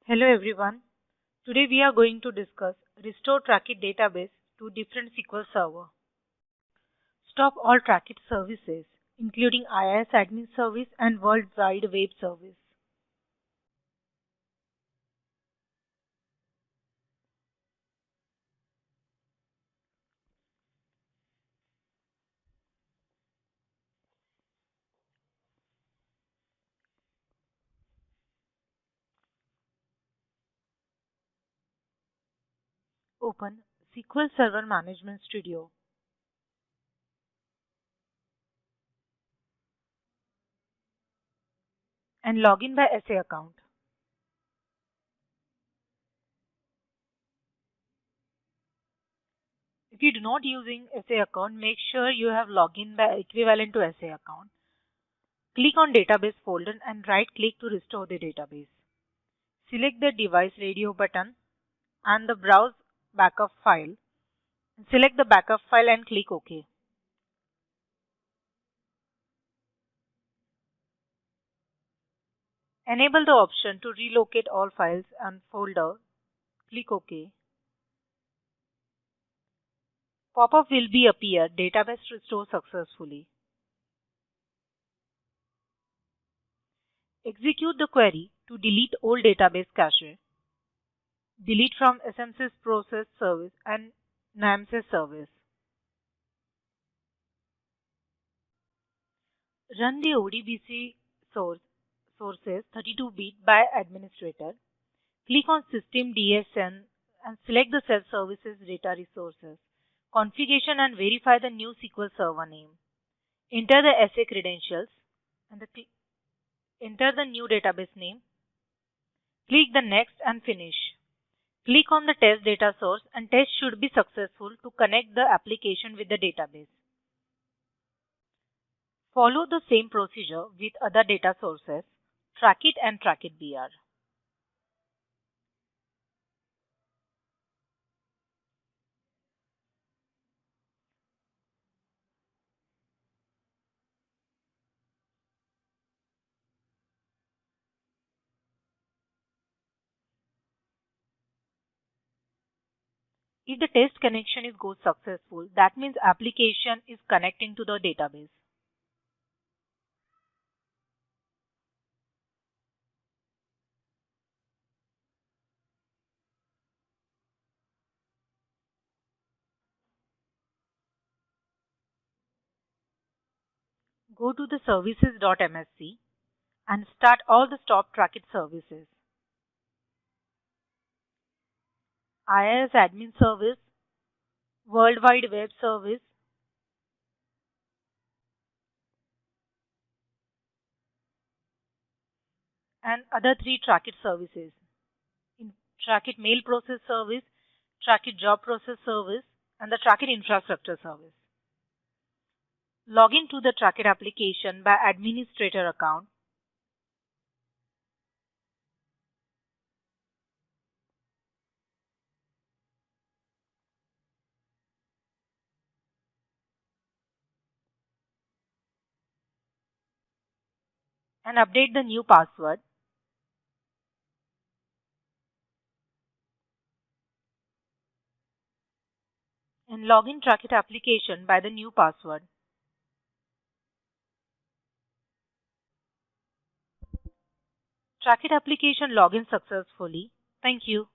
Hello everyone. Today we are going to discuss restore Trackit database to different SQL Server. Stop all Trackit services, including IIS admin service and World Wide Web service. Open SQL Server Management Studio and log in by SA account. If you do not using SA account, make sure you have login by equivalent to SA account. Click on Database folder and right-click to restore the database. Select the Device Radio button and the Browse Backup File. Select the backup file and click OK. Enable the option to relocate all files and folder. Click OK. Pop-up will be appear database restore successfully. Execute the query to delete old database cache. Delete from SMSys process service and NAMSys service. Run the ODBC sources 32-bit by administrator. Click on System DSN and select the self-services data resources. Configuration and verify the new SQL Server name. Enter the SA credentials and enter the new database name. Click the Next and Finish. Click on the test data source and test should be successful to connect the application with the database. Follow the same procedure with other data sources, Trackit and Trackit BR. If the test connection goes successful, that means application is connecting to the database. Go to the services.msc and start all the stop Trackit services. IIS admin service, World Wide Web service, and other 3 Trackit services. In Trackit mail process service, Trackit job process service, and the Trackit infrastructure service. Log in to the Trackit application by administrator account. And update the new password. And log in Trackit application by the new password. Trackit application login successfully. Thank you.